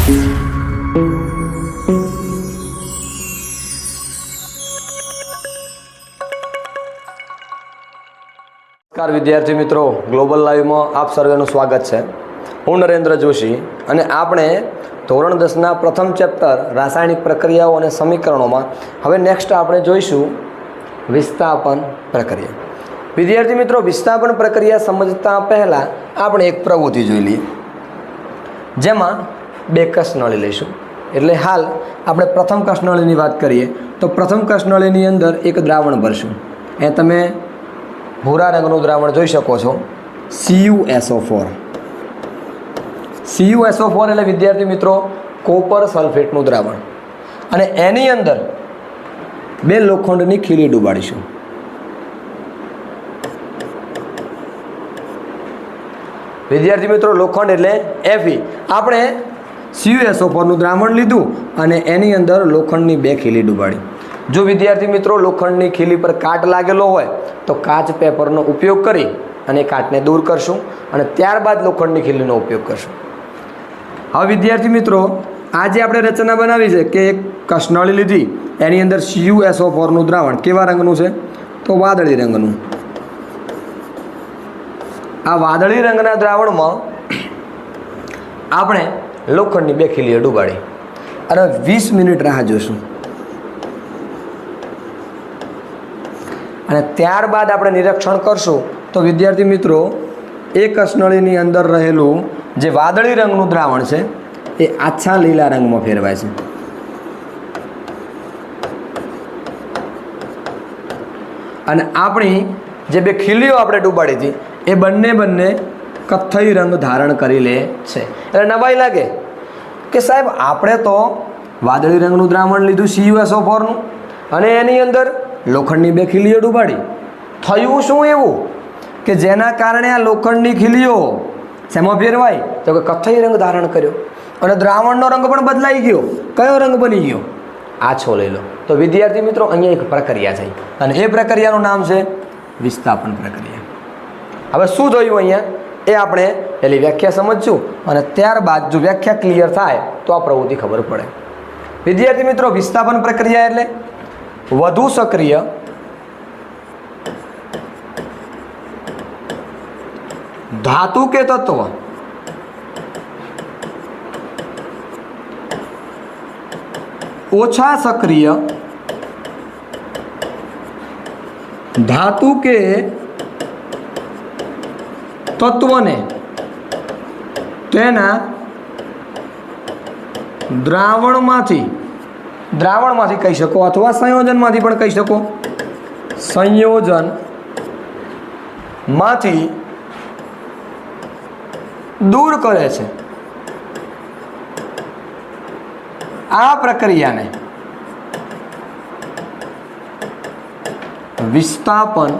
નમસ્કાર વિદ્યાર્થી મિત્રો, ગ્લોબલ લાઈવમાં આપ સર્વેનું સ્વાગત છે. હું નરેન્દ્ર જોશી અને આપણે ધોરણ 10ના પ્રથમ ચેપ્ટર રાસાયણિક પ્રક્રિયાઓ અને સમીકરણોમાં હવે નેક્સ્ટ આપણે જોઈશું વિસ્થાપન પ્રક્રિયા. વિદ્યાર્થી મિત્રો, વિસ્થાપન પ્રક્રિયા સમજતા પહેલાં આપણે એક પ્રવૃત્તિ જોઈ લઈએ, જેમાં બે કસનળી લઈશું. એટલે હાલ આપણે પ્રથમ કસનળીની વાત કરીએ તો પ્રથમ કસનળીની અંદર એક દ્રાવણ ભરશું. એ તમે ભૂરા રંગનું દ્રાવણ જોઈ શકો છો, CuSO4. CuSO4 એટલે વિદ્યાર્થી મિત્રો કોપર સલ્ફેટનું દ્રાવણ, અને એની અંદર બે લોખંડની ખીલી ડૂબાડીશું. વિદ્યાર્થી મિત્રો, લોખંડ એટલે Fe. આપણે CuSO4નું દ્રાવણ લીધું અને એની અંદર લોખંડની બે ખીલી ડૂબાડી. જો વિદ્યાર્થી મિત્રો લોખંડની ખીલી પર કાટ લાગેલો હોય તો કાચ પેપરનો ઉપયોગ કરી અને કાટને દૂર કરશું અને ત્યારબાદ લોખંડની ખીલીનો ઉપયોગ કરશું. હવે વિદ્યાર્થી મિત્રો, આ જે આપણે રચના બનાવી છે કે એક કસનળી લીધી, એની અંદર CuSO4નું દ્રાવણ કેવા રંગનું છે તો વાદળી રંગનું. આ વાદળી રંગના દ્રાવણમાં આપણે લોખંડની બે ખીલીઓ ડૂબાડી અને 20 મિનિટ રાહ જોઈશું. અને ત્યારબાદ આપણે નિરીક્ષણ કરશું તો વિદ્યાર્થી મિત્રો એ કસનળીની અંદર રહેલું જે વાદળી રંગનું દ્રાવણ છે એ આછા લીલા રંગમાં ફેરવાય છે. અને આપણી જે બે ખીલીઓ આપણે ડૂબાડી હતી એ બંને કથ્થઈ રંગ ધારણ કરી લે છે. એટલે નવાઈ લાગે કે સાહેબ આપણે તો વાદળી રંગનું દ્રાવણ લીધું CuSO4નું અને એની અંદર લોખંડની બે ખીલીઓ ડૂબાડી. થયું શું એવું કે જેના કારણે આ લોખંડની ખીલીઓ શેમાં ફેરવાય તો કે કથ્થઈ રંગ ધારણ કર્યો અને દ્રાવણનો રંગ પણ બદલાઈ ગયો. કયો રંગ બની ગયો? આછો લઈ લો. તો વિદ્યાર્થી મિત્રો, અહીંયા એક પ્રક્રિયા છે અને એ પ્રક્રિયાનું નામ છે વિસ્થાપન પ્રક્રિયા. હવે શું જોયું અહીંયા એ આપણે એની વ્યાખ્યા સમજશું અને ત્યારબાદ જો વ્યાખ્યા ક્લિયર થાય તો આ પ્રવૃત્તિ ખબર પડે. વિદ્યાર્થી મિત્રો, વિસ્થાપન પ્રક્રિયા એટલે વધુ સક્રિય ધાતુ કે તત્વ ઓછા સક્રિય ધાતુ કે તત્વને તેના દ્રાવણમાંથી કહી શકો અથવા સંયોજનમાંથી પણ કહી શકો, સંયોજનમાંથી દૂર કરે છે. આ પ્રક્રિયાને વિસ્થાપન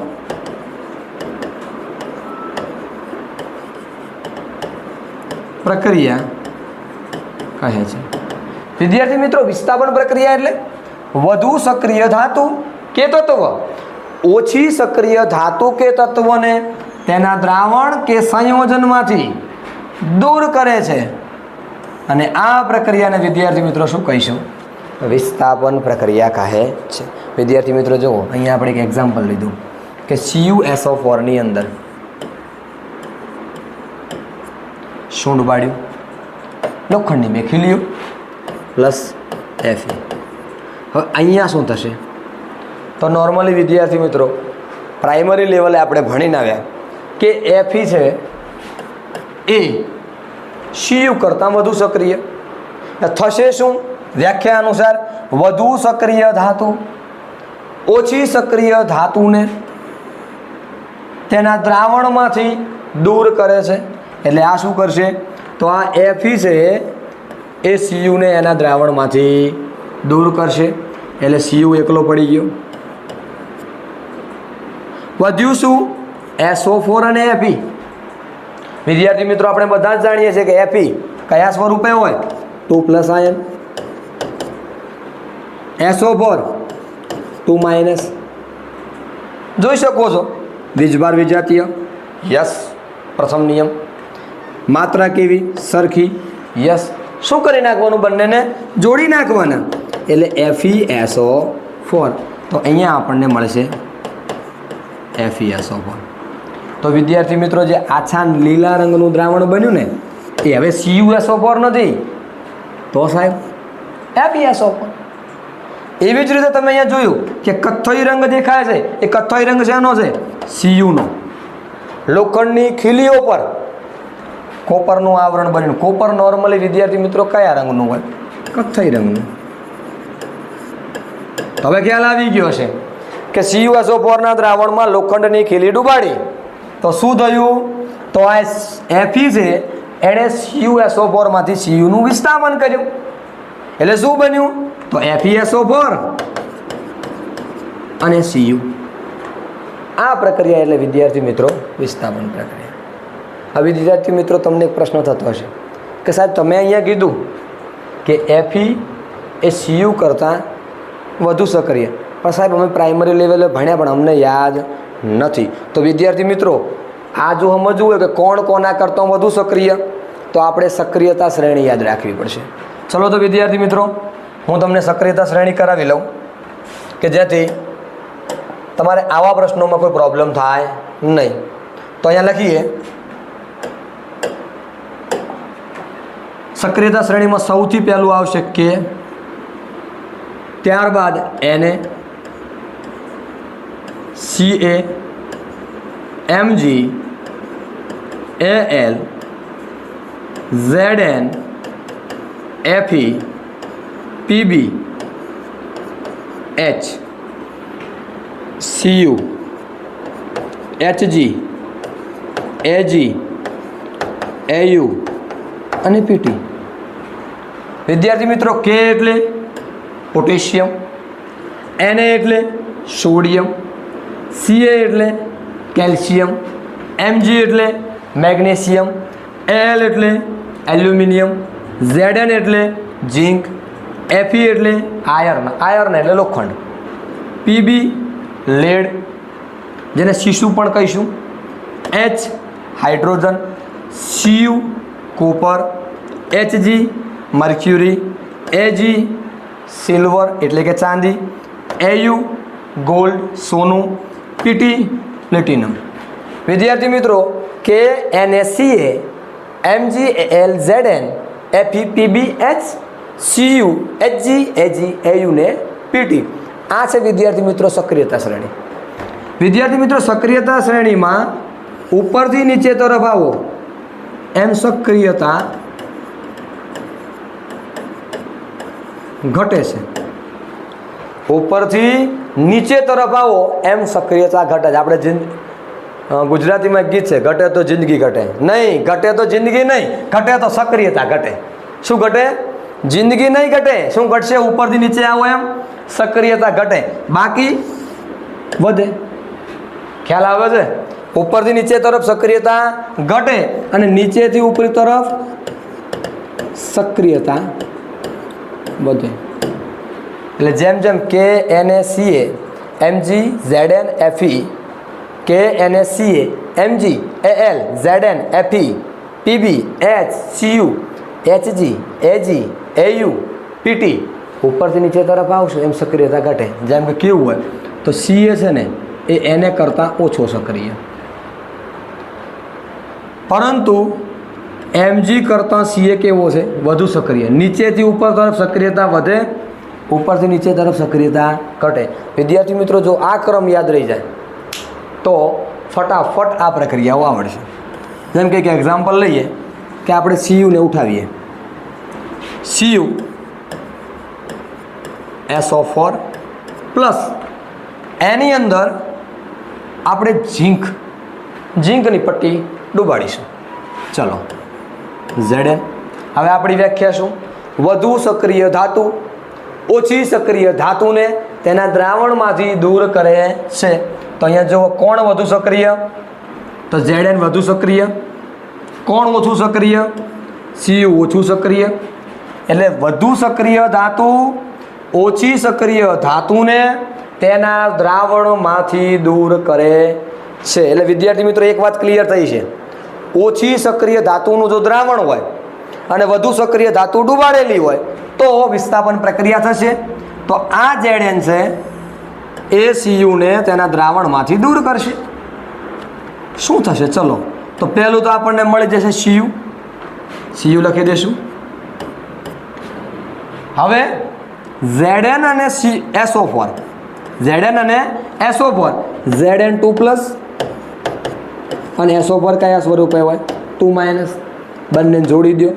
પ્રક્રિયા કહે છે. વિદ્યાર્થી મિત્રો, વિસ્થાપન પ્રક્રિયા એટલે વધુ સક્રિય ધાતુ કે તત્વ ઓછી સક્રિય ધાતુ કે તત્વને તેના દ્રાવણ કે સંયોજનમાંથી દૂર કરે છે. અને આ પ્રક્રિયાને વિદ્યાર્થી મિત્રો શું કહીશું? વિસ્થાપન પ્રક્રિયા કહે છે. વિદ્યાર્થી મિત્રો જુઓ, અહીંયા આપણે એક એક્ઝામ્પલ લીધું કે CuSO4ની અંદર શું ડૂબાડ્યું? લોખંડની બે ખીલીઓ પ્લસ Fe. હવે અહીંયા શું થશે તો નોર્મલી વિદ્યાર્થી મિત્રો પ્રાઇમરી લેવલે આપણે ભણીને આવ્યા કે Fe છે એ Cu કરતાં વધુ સક્રિય થશે. શું? વ્યાખ્યા અનુસાર વધુ સક્રિય ધાતુ ઓછી સક્રિય ધાતુને તેના દ્રાવણમાંથી દૂર કરે છે. એટલે આ શું કરશે તો આ Fe છે એ Cu ને એના દ્રાવણમાંથી દૂર કરશે. એટલે Cu એકલો પડી ગયો. વધ્યું શું? SO4 અને Fe. વિદ્યાર્થી મિત્રો, આપણે બધા જ જાણીએ છીએ કે Fe કયા સ્વરૂપે હોય? 2+ આયન. SO4 2-. જોઈ શકો છો વીજભાર વિજાતીય. યસ. પ્રથમ નિયમ. માત્રા કેવી? સરખી. યસ. શું કરી નાખવાનું? બંનેને જોડી નાખવાના, એટલે FeSO4. તો અહીંયા આપણને મળશે FeSO4. તો વિદ્યાર્થી મિત્રો, જે આછા લીલા રંગનું દ્રાવણ બન્યું ને એ હવે CuSO4 નથી, તો સાહેબ FeSO4. એવી જ રીતે તમે અહીંયા જોયું કે કથ્થઈ રંગ દેખાય છે, એ કથ્થઈ રંગ શેનો છે? Cu નો. લોખંડની ખીલીઓ પર કોપરનું આવરણ બન્યું. કોપર નોર્મલી વિદ્યાર્થી મિત્રો કયા રંગનું હોય? કથ્થઈ રંગનું. હવે ખ્યાલ આવી ગયો છે કે CuSO4 ના દ્રાવણમાં લોખંડની ખીલી ડૂબાડી તો શું થયું? તો આ Fe છે એણે CuSO4 માંથી Cu નું વિસ્થાપન કર્યું, એટલે શું બન્યું? તો FeSO4 અને Cu. આ પ્રક્રિયા એટલે વિદ્યાર્થી મિત્રો વિસ્થાપન પ્રક્રિયા. હવે વિદ્યાર્થી મિત્રો, તમને એક પ્રશ્ન થતો હશે કે સાહેબ તમે અહીંયા કીધું કે Fe એ Cu કરતાં વધુ સક્રિય, પણ સાહેબ અમે પ્રાઇમરી લેવલે ભણ્યા પણ અમને યાદ નથી. તો વિદ્યાર્થી મિત્રો, આ જો સમજવું હોય કે કોણ કોના કરતાં વધુ સક્રિય, તો આપણે સક્રિયતા શ્રેણી યાદ રાખવી પડશે. ચલો તો વિદ્યાર્થી મિત્રો, હું તમને સક્રિયતા શ્રેણી કરાવી લઉં કે જેથી તમારે આવા પ્રશ્નોમાં કોઈ પ્રોબ્લેમ થાય નહીં. તો અહીંયા લખીએ, સક્રિયતા શ્રેણીમાં સૌથી પહેલું આવશે K, ત્યારબાદ Na, Ca, Mg, Al, Zn, Fe, Pb, H, Cu, Hg, Ag, Au અને Pt. વિદ્યાર્થી મિત્રો, K એટલે પોટેશિયમ, Na એટલે સોડિયમ, Ca એટલે કેલ્શિયમ, Mg એટલે મેગ્નેશિયમ, Al એટલે એલ્યુમિનિયમ, Zn એટલે ઝિંક, Fe એટલે આયર્ન એટલે લોખંડ, Pb લેડ જેને શીશુ પણ કહીશું, H hydrogen, Cu copper, Hg mercury, Ag silver એટલે કે ચાંદી, Au ગોલ્ડ સોનું, Pt પ્લેટિનમ. વિદ્યાર્થી મિત્રો, K, Na, Ca, Mg, Al, Zn, Fe, Pb, H, Cu, Hg, Ag, Au ને Pt. આ છે વિદ્યાર્થી મિત્રો સક્રિયતા શ્રેણી. વિદ્યાર્થી મિત્રો, સક્રિયતા શ્રેણીમાં ઉપરથી નીચે તરફ આવો એમ સક્રિયતા ઘટે છે. ઉપરથી નીચે તરફ આવો એમ સક્રિયતા ઘટે છે. આપણે ગુજરાતીમાં ગીત છે, ઘટે તો જિંદગી ઘટે નહીં, ઘટે તો જિંદગી નહીં, ઘટે તો સક્રિયતા ઘટે. શું ઘટે? જિંદગી નહીં ઘટે. શું ઘટશે? ઉપરથી નીચે આવો એમ સક્રિયતા ઘટે, બાકી વધે. ખ્યાલ આવે છે? ઉપરથી નીચે તરફ સક્રિયતા ઘટે અને નીચેથી ઉપર તરફ સક્રિયતા વધે. એટલે જેમ જેમ K, Na, Ca, Mg, Zn, Fe, K, Na, Ca, Mg, Al, Zn, Fe, Pb, H, Cu, Hg, Ag, Au, Pt. ઉપરથી નીચે તરફ આવશે એમ સક્રિયતા ઘટે. જેમ કે કેવું હોય તો Ca છે ને એ Na કરતાં ઓછો સક્રિય, પરંતુ Mg કરતાં Ca કેવો છે? વધુ સક્રિય. નીચેથી ઉપર તરફ સક્રિયતા વધે, ઉપરથી નીચે તરફ સક્રિયતા ઘટે. વિદ્યાર્થી મિત્રો, જો આ ક્રમ યાદ રહી જાય તો ફટાફટ આ પ્રક્રિયાઓ આવડશે. જેમ કે એક એક્ઝામ્પલ લઈએ કે આપણે Cu ને ઉઠાવીએ, Cu SO4 પ્લસ એની અંદર આપણે ઝીંકની પટ્ટી ડૂબાડીશું. ચલો Zn. હવે આપણી વ્યાખ્યા શું? વધુ સક્રિય ધાતુ ઓછી સક્રિય ધાતુને તેના દ્રાવણમાંથી દૂર કરે છે. તો અહીંયા જુઓ, કોણ વધુ સક્રિય? તો Zn વધુ સક્રિય. કોણ ઓછું સક્રિય? Cu ઓછું સક્રિય. એટલે વધુ સક્રિય ધાતુ ઓછી સક્રિય ધાતુને તેના દ્રાવણમાંથી દૂર કરે છે. એટલે વિદ્યાર્થી મિત્રો, એક વાત ક્લિયર થઈ છે. ઓછી સક્રિય ધાતુનું જો દ્રાવણ હોય અને વધુ સક્રિય ધાતુ ડૂબાડેલી હોય તો વિસ્થાપન પ્રક્રિયા થશે. તો આ Zn છે એ Cu ને તેના દ્રાવણમાંથી દૂર કરશે. શું થશે? ચલો, તો પહેલું તો આપણને મળી જશે Cu લખી દઈશું. હવે Zn અને SO4 Zn અને SO4 Zn2+ અને SO4 કયા સ્વરૂપે હોય? 2- બંને જોડી દો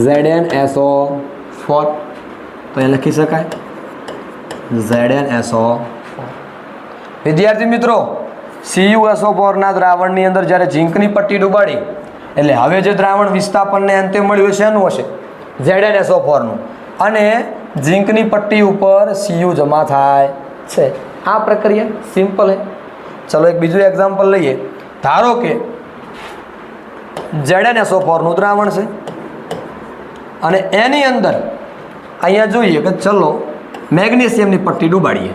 ZnSO4 તો એ લખી શકાય ZnSO4. વિદ્યાર્થી મિત્રો, CuSO4 ના દ્રાવણની અંદર જ્યારે ઝીંકની પટ્ટી ડૂબાડી એટલે હવે જે દ્રાવણ વિસ્થાપનને અંતે મળ્યું છે એનું હશે ZnSO4 નું, અને ઝીંકની પટ્ટી ઉપર Cu જમા થાય છે. આ પ્રક્રિયા સિમ્પલ છે. ચલો એક બીજું એક્ઝામ્પલ લઈએ. ધારો કે ZnSO4 નું દ્રાવણ છે અને એની અંદર અહીંયા જોઈએ કે ચલો મેગ્નેશિયમની પટ્ટી ડૂબાડીએ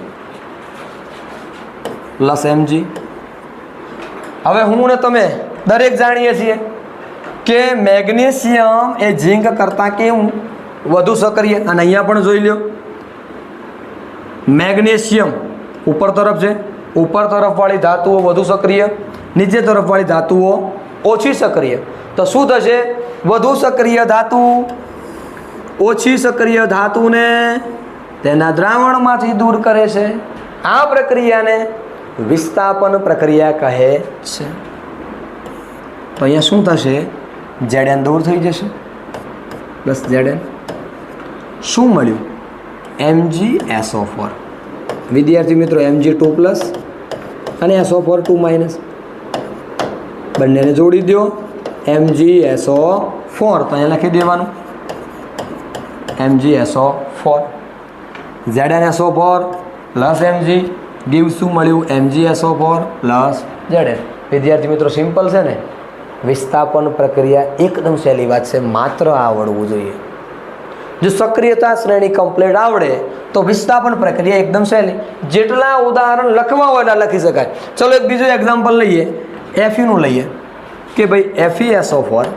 +Mg. હવે હું ને તમે દરેક જાણીએ છીએ કે મેગ્નેશિયમ એ ઝીંક કરતાં કેવું વધુ સક્રિય, અને અહીંયા પણ જોઈ લો મેગ્નેશિયમ ઉપર તરફ છે, ઉપર તરફવાળી ધાતુઓ વધુ સક્રિય, નીચે તરફવાળી ધાતુઓ ઓછી સક્રિય. તો શું થશે? વધુ સક્રિય ધાતુ ઓછી સક્રિય ધાતુને તેના દ્રાવણમાંથી દૂર કરે છે. આ પ્રક્રિયાને વિસ્થાપન પ્રક્રિયા કહે છે. તો અહીંયા શું થશે? Zn દૂર થઈ જશે. બસ Zn શું મળ્યું? MgSO4. વિદ્યાર્થી મિત્રો, Mg2+ અને SO4 2- બંનેને જોડી દો MgSO4 તો અહીંયા લખી દેવાનું MgSO4. ZnSO4 + Mg gives શું મળ્યું? MgSO4 + Zn. વિદ્યાર્થી મિત્રો, સિમ્પલ છે ને? વિસ્થાપન પ્રક્રિયા એકદમ સહેલી વાત છે, માત્ર આવડવું જોઈએ. જો સક્રિયતા શ્રેણી કમ્પ્લીટ આવડે તો વિસ્થાપન પ્રક્રિયા એકદમ સહેલી. જેટલા ઉદાહરણ લખવા હોય એટલા લખી શકાય. ચલો એક બીજું એક્ઝામ્પલ લઈએ, Fe નું લઈએ કે ભાઈ FeSO4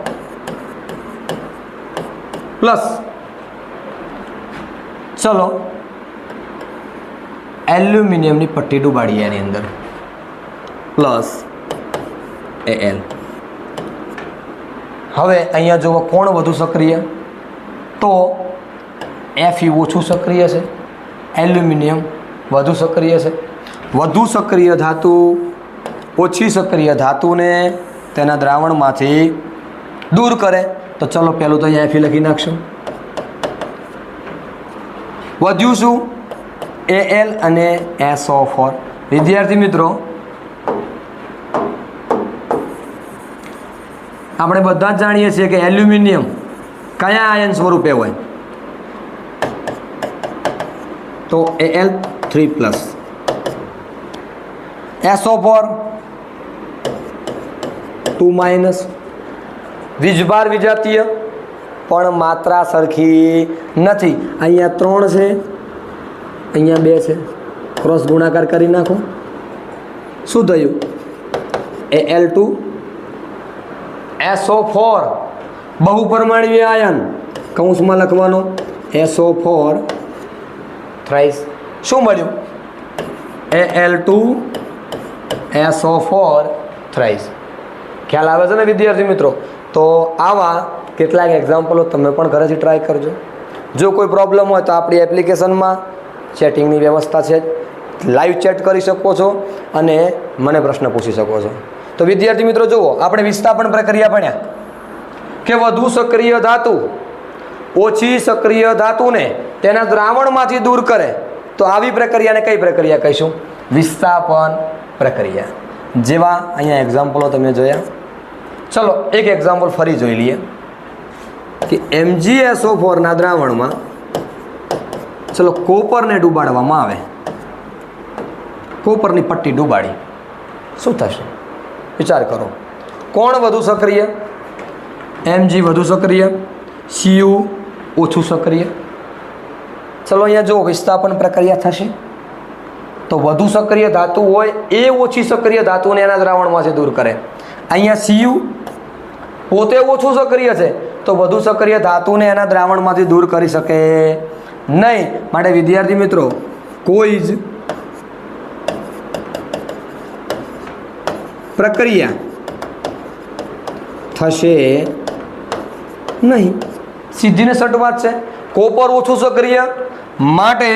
પ્લસ ચલો એલ્યુમિનિયમની પટ્ટી ડૂબાડીએ એની અંદર +Al. હવે અહીંયા જુઓ કોણ વધુ સક્રિય? તો Fe ઓછું સક્રિય છે, એલ્યુમિનિયમ વધુ સક્રિય છે. વધુ સક્રિય ધાતુ ઓછી સક્રિય ધાતુને તેના દ્રાવણમાંથી દૂર કરે. તો ચલો પહેલું તો અહીંયા Fe લખી નાખશું. વધ્યું શું? Al અને SO4. વિદ્યાર્થી મિત્રો, આપણે બધા જ જાણીએ છીએ કે એલ્યુમિનિયમ કયા આયન સ્વરૂપે હોય? તો Al3+. SO4 2-. વીજભાર વિજાતીય પણ માત્રા સરખી નથી. અહીંયા 3 છે, અહીંયા 2 છે. ક્રોસ ગુણાકાર કરી નાખો. શું થયું? Al2 SO4 બહુપરમાણ્વીય આયન કૌંસમાં લખવાનો SO4 થ્રાઇસ. શું મળ્યું? Al2 SO4 thrice. ખ્યાલ આવે છે ને વિદ્યાર્થી મિત્રો? તો આવા કેટલાક એક્ઝામ્પલો તમે પણ ઘરેથી ટ્રાય કરજો. જો કોઈ પ્રોબ્લેમ હોય તો આપણી એપ્લિકેશનમાં ચેટિંગની વ્યવસ્થા છે, લાઈવ ચેટ કરી શકો છો અને મને પ્રશ્ન પૂછી શકો છો. તો વિદ્યાર્થી મિત્રો જુઓ, આપણે વિસ્થાપન પ્રક્રિયા ભણ્યા કે વધુ સક્રિય ધાતુ ઓછી સક્રિય ધાતુને તેના દ્રાવણમાંથી દૂર કરે. તો આવી પ્રક્રિયાને કઈ પ્રક્રિયા કહીશું? વિસ્થાપન પ્રક્રિયા. જેવા અહીંયા એક્ઝામ્પલો તમે જોયા. ચલો એક એક્ઝામ્પલ ફરી જોઈ લઈએ કે MgSO4 ના દ્રાવણમાં ચલો કોપરને ડૂબાડવામાં આવે. કોપરની પટ્ટી ડૂબાડી, શું થશે? વિચાર કરો. કોણ વધુ સક્રિય? Mg વધુ સક્રિય, Cu ઓછું સક્રિય. ચલો અહીંયા જો વિસ્થાપન પ્રક્રિયા થશે તો વધુ સક્રિય ધાતુ હોય એ ઓછી સક્રિય ધાતુને એના દ્રાવણમાંથી દૂર કરે. અહીંયા Cu પોતે ઓછું સક્રિય છે તો વધુ સક્રિય ધાતુને એના દ્રાવણમાંથી દૂર કરી શકે નહીં. માટે વિદ્યાર્થી મિત્રો કોઈ જ પ્રક્રિયા થશે નહીં. સીધી ને સટ વાત છે. કોપર ઓછું સક્રિય માટે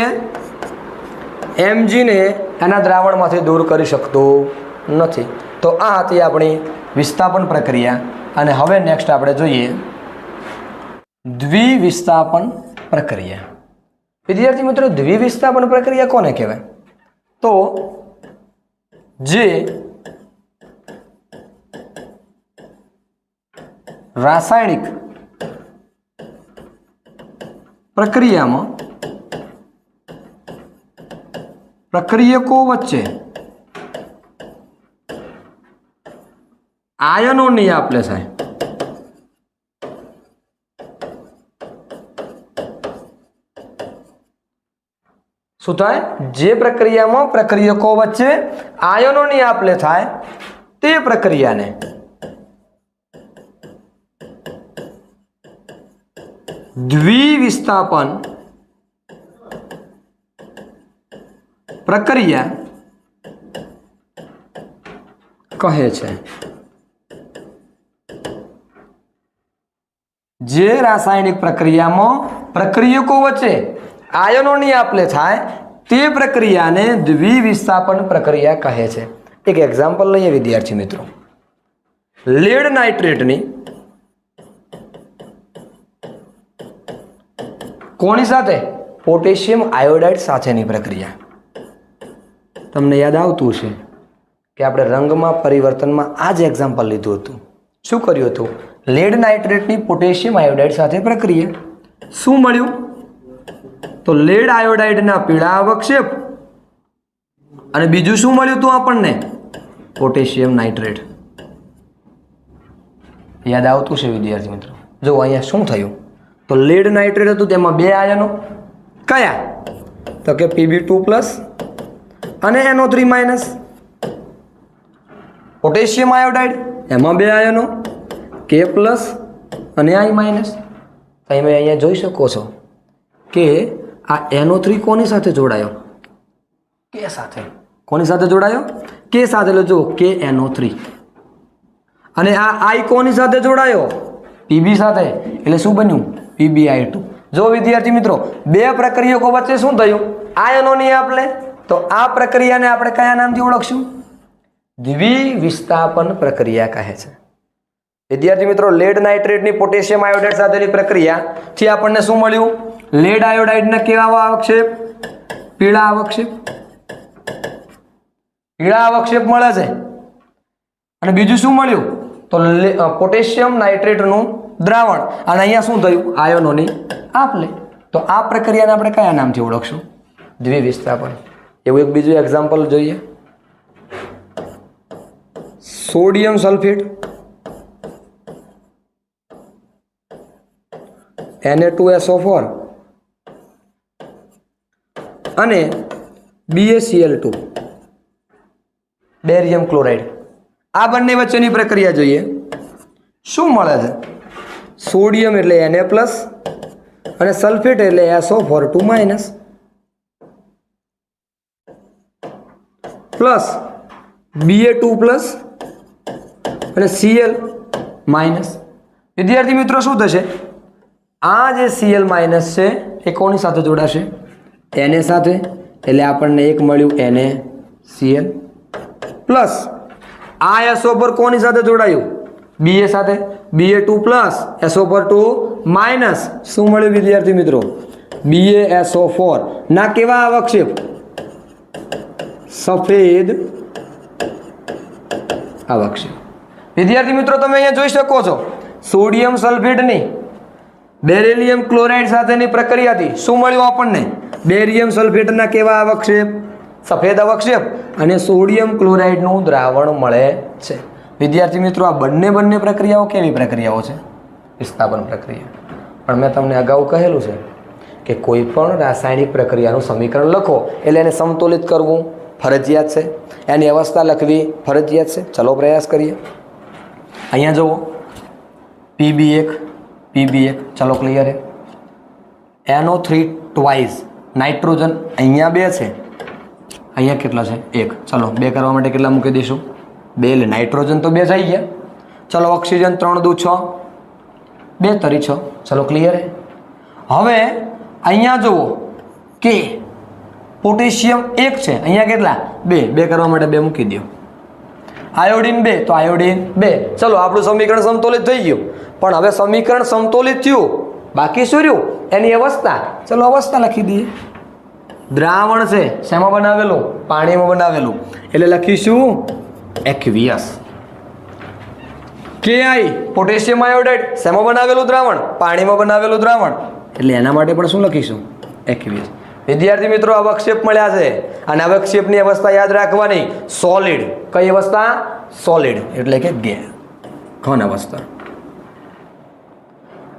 Mg ને એના દ્રાવણમાંથી દૂર કરી શકતું નથી. તો આ હતી આપણી વિસ્થાપન પ્રક્રિયા. અને હવે નેક્સ્ટ આપણે જોઈએ દ્વિવિસ્થાપન પ્રક્રિયા. વિદ્યાર્થી મિત્રો દ્વિવિસ્થાપન પ્રક્રિયા કોને કહેવાય? તો જે રાસાયણિક પ્રક્રિયામાં પ્રક્રિયકો વચ્ચે આયનોની આપ લે થાય. શું થાય? જે પ્રક્રિયામાં પ્રક્રિયકો વચ્ચે આયનોની આપ લે થાય તે પ્રક્રિયાને દ્વિવિસ્થાપન પ્રક્રિયા કહે છે. જે રાસાયણિક પ્રક્રિયામાં પ્રક્રિયકો વચ્ચે આયનોની આપ-લે થાય તે પ્રક્રિયાને દ્વિવિસ્થાપન પ્રક્રિયા કહે છે. એક એક્ઝામ્પલ લઈએ વિદ્યાર્થી મિત્રો. લેડ નાઇટ્રેટની કોની સાથે? પોટેશિયમ આયોડાઇડ સાથેની પ્રક્રિયા. તમને યાદ આવતું છે કે આપણે રંગમાં પરિવર્તનમાં આ જ એક્ઝામ્પલ લીધું હતું. શું કર્યું હતું? લેડ નાઇટ્રેટની પોટેશિયમ આયોડાઇડ સાથે પ્રક્રિયા. શું મળ્યું? તો લેડ આયોડાઇડના પીળા અવક્ષેપ અને બીજું શું મળ્યું હતું આપણને? Potassium nitrate. યાદ આવતું છે વિદ્યાર્થી મિત્રો? જો અહીંયા શું થયું? તો લેડ નાઇટ્રેટ હતું, તેમાં બે આયનો કયા? તો કે Pb2+ અને NO3-. પોટેશિયમ આયોડાઇડ એમાં બે આયનો K+ અને I-. તમે અહીંયા જોઈ શકો છો કે આ NO3 કોની સાથે જોડાયો? K સાથે. કોની સાથે જોડાયો? K સાથે. એટલે જો KNO3. અને આ I કોની સાથે જોડાયો? Pb સાથે. એટલે શું બન્યું? PbI2. જો વિદ્યાર્થી મિત્રો બે પ્રક્રિયકો વચ્ચે શું થયું? આયનોની આપ-લે. તો આ પ્રક્રિયાને આપણે કયા નામથી ઓળખશું? દ્વિવિસ્થાપન પ્રક્રિયા કહે છે. વિદ્યાર્થી મિત્રો લેડ નાઇટ્રેટની પોટેશિયમ આયોડાઇડ સાથેની પ્રક્રિયાથી આપણને શું મળ્યું? લેડ આયોડાઇડના કેવા અવક્ષેપ? પીળા અવક્ષેપ. પીળા અવક્ષેપ મળે છે. અને બીજું શું મળ્યું? તો પોટેશિયમ નાઇટ્રેટનું દ્રાવણ. અને અહીંયા શું થયું? આયનોની આપ-લે. તો આ પ્રક્રિયાને આપણે કયા નામથી ઓળખશું? દ્વિવિસ્થાપન. એવું એક બીજું એક્ઝામ્પલ જોઈએ. સોડિયમ સલ્ફેટ Na2SO4 અને BaCl2 બેરિયમ ક્લોરાઇડ. આ બંને વચ્ચેની પ્રક્રિયા જોઈએ. શું મળે છે? સોડિયમ એટલે Na+ અને સલ્ફેટ એટલે SO4 પ્લસ Ba2+ અને Cl-. વિદ્યાર્થી મિત્રો શું થશે? આ જે Cl- છે એ કોની સાથે જોડાશે? Na સાથે. એટલે આપણને એક મળ્યું NaCl પ્લસ આ SO4 કોની સાથે જોડાયું? Ba સાથે. Ba2+ SO4 શું મળ્યું વિદ્યાર્થી મિત્રો? BaSO4 ના કેવા અવક્ષેપ? સફેદ અવક્ષેપ. વિદ્યાર્થી મિત્રો તમે અહીંયા જોઈ શકો છો સોડિયમ સલ્ફેટની બેરિયમ ક્લોરાઇડ સાથેની પ્રક્રિયાથી શું મળ્યું આપણને? બેરિયમ સલ્ફેટના કેવા અવક્ષેપ? સફેદ અવક્ષેપ અને સોડિયમ ક્લોરાઇડનું દ્રાવણ મળે છે. વિદ્યાર્થી મિત્રો આ બંને પ્રક્રિયાઓ કેવી પ્રક્રિયાઓ છે? વિસ્થાપન પ્રક્રિયા. પણ મેં તમને અગાઉ કહેલું છે કે કોઈ પણ રાસાયણિક પ્રક્રિયાનું સમીકરણ લખો એટલે એને સમતુલિત કરવું ફરજિયાત છે. એની અવસ્થા લખવી ફરજિયાત છે. ચલો પ્રયાસ કરીએ. અહીંયા જુઓ PB1 ચલો ક્લિયર હે NO3 ટ્વાઇસ નાઇટ્રોજન અહીંયા 2 છે અહીંયા કેટલા છે 1 ચલો 2 કરવા માટે કેટલા મૂકી દઈશું 2 એટલે નાઇટ્રોજન તો 2 થઈ ગયા ચલો ઓક્સિજન 3 દુ 6 2 તરી 6 ચલો ક્લિયર હે હવે અહીંયા જુઓ કે પોટેશિયમ 1 છે અહીંયા કેટલા 2 કરવા માટે 2 મૂકી દો આયોડિન 2 તો આયોડિન 2 ચલો આપણું સમીકરણ સમતોલિત થઈ ગયું પણ હવે સમીકરણ સમતોલિત થયું બાકી શું રહ્યું એની અવસ્થા ચલો અવસ્થા લખી દઈએ દ્રાવણ છે શેમાં બનાવેલું પાણીમાં બનાવેલું એટલે લખીશું એક્વિયસ Ki પોટેશિયમ આયોડાઇડ શેમાં બનાવેલું દ્રાવણ પાણીમાં બનાવેલું દ્રાવણ એટલે એના માટે પણ શું લખીશું એક્વિયસ વિદ્યાર્થી મિત્રો અવક્ષેપ મળ્યા છે અને અવક્ષેપની અવસ્થા યાદ રાખવાની સોલિડ કઈ અવસ્થા સોલિડ એટલે કે ઘન અવસ્થા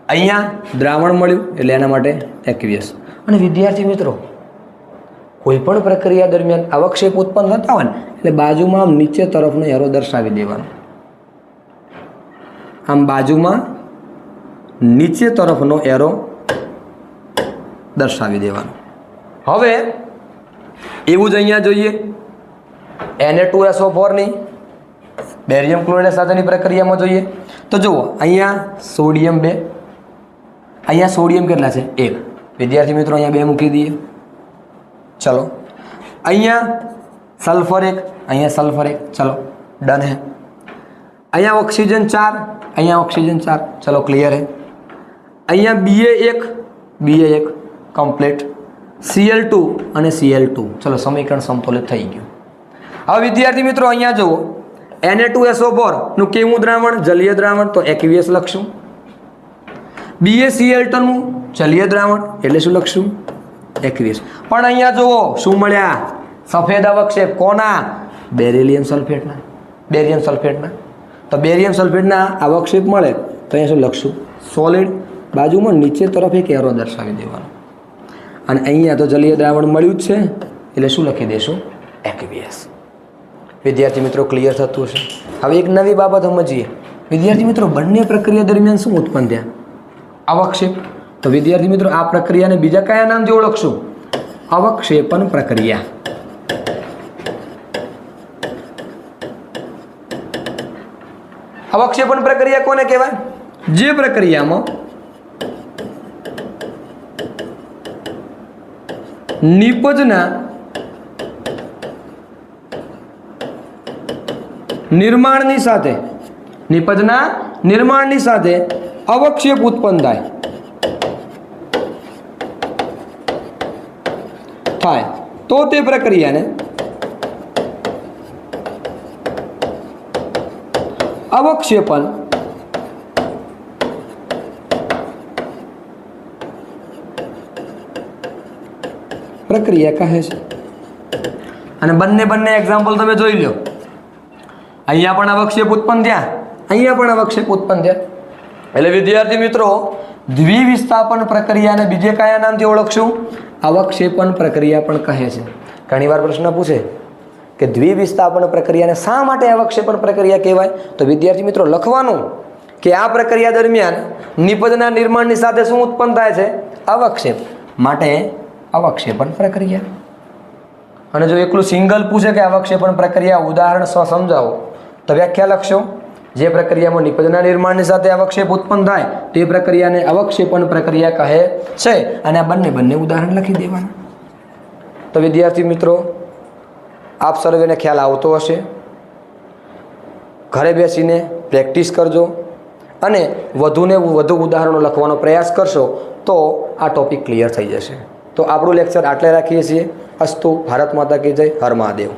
અહીંયા દ્રાવણ મળ્યું એટલે એના માટે એક્વિયસ અને વિદ્યાર્થી મિત્રો કોઈ પણ પ્રક્રિયા દરમિયાન અવક્ષેપ ઉત્પન્ન થતા હોય ને એટલે બાજુમાં આમ નીચે તરફનો એરો દર્શાવી દેવાનો આમ બાજુમાં નીચે તરફનો એરો દર્શાવી દેવાનો હવે એવું જ અહીંયા જોઈએ Na2SO4 ની બેરિયમ ક્લોરાઇડ સાથેની પ્રક્રિયામાં જોઈએ તો જુઓ અહીંયા સોડિયમ 2 અહીંયા સોડિયમ કેટલા છે 1 વિદ્યાર્થી મિત્રો અહીંયા 2 મૂકી દઈએ ચલો અહીંયા સલ્ફર 1 અહીંયા સલ્ફર 1 ચલો ડન હે અહીંયા ઓક્સિજન 4 અહીંયા ઓક્સિજન 4 ચલો ક્લિયર હે અહીંયા Ba1 કમ્પ્લીટ Cl2 અને Cl2 ચલો સમીકરણ સમતોલિત થઈ ગયું હવે વિદ્યાર્થી મિત્રો અહીંયા જુઓ Na2SO4 નું કેવું દ્રાવણ જલીય દ્રાવણ તો એક્વિયસ લખશું BaCl2 નું જલીય દ્રાવણ એટલે શું લખશું એક્વિયસ પણ અહીંયા જુઓ શું મળ્યા સફેદ અવક્ષેપ કોના બેરિલિયમ સલ્ફેટના તો બેરિયમ સલ્ફેટના અવક્ષેપ મળે તો અહીંયા શું લખશું સોલિડ બાજુમાં નીચે તરફ એક એરો દર્શાવી દેવાનો અને અહીંયા તો જલીય દ્રાવણ મળ્યું જ છે એટલે શું લખી દેશું એક્વિયસ વિદ્યાર્થી મિત્રો ક્લિયર થતું હશે હવે એક નવી બાબત સમજીએ વિદ્યાર્થી મિત્રો બંને પ્રક્રિયા દરમિયાન શું ઉત્પન્ન થયા અવક્ષેપ તો વિદ્યાર્થી મિત્રો આ પ્રક્રિયાને બીજા કયા નામથી ઓળખશું અવક્ષેપન પ્રક્રિયા અવક્ષેપન પ્રક્રિયા કોને કહેવાય જે પ્રક્રિયામાં નિપજના નિર્માણની સાથે અવક્ષેપ ઉત્પન્ન થાય તો તે પ્રક્રિયાને અવક્ષેપન પ્રક્રિયા કહે છે અને બંને એક્ઝામ્પલ તમે જોઈ લો અહીંયા પણ અવક્ષેપ ઉત્પન્ન થયા અહીંયા પણ અવક્ષેપ ઉત્પન્ન થયા એટલે વિદ્યાર્થી મિત્રો દ્વિવિસ્થાપન પ્રક્રિયાને બીજે કયા નામથી ઓળખશું અવક્ષેપન પ્રક્રિયા પણ કહે છે ઘણીવાર પ્રશ્ન પૂછે કે દ્વિવિસ્થાપન પ્રક્રિયાને શા માટે અવક્ષેપન પ્રક્રિયા કહેવાય તો વિદ્યાર્થી મિત્રો લખવાનું કે આ પ્રક્રિયા દરમિયાન નિપજના નિર્માણની સાથે શું ઉત્પન્ન થાય છે અવક્ષેપ માટે અવક્ષેપન પ્રક્રિયા અને જો એકલું સિંગલ પૂછે કે અવક્ષેપણ પ્રક્રિયા ઉદાહરણ સમજાવો તો વ્યાખ્યા લખશો જે પ્રક્રિયામાં નિપજના નિર્માણની સાથે અવક્ષેપ ઉત્પન્ન થાય તે પ્રક્રિયાને અવક્ષેપણ પ્રક્રિયા કહે છે અને આ બંને ઉદાહરણ લખી દેવાના તો વિદ્યાર્થી મિત્રો આપ સર્વેને ખ્યાલ આવતો હશે ઘરે બેસીને પ્રેક્ટિસ કરજો અને વધુને વધુ ઉદાહરણો લખવાનો પ્રયાસ કરશો તો આ ટોપિક ક્લિયર થઈ જશે તો આપણું લેક્ચર આટલે રાખીએ છીએ અસ્તુ ભારત માતા કી જય હર મહાદેવ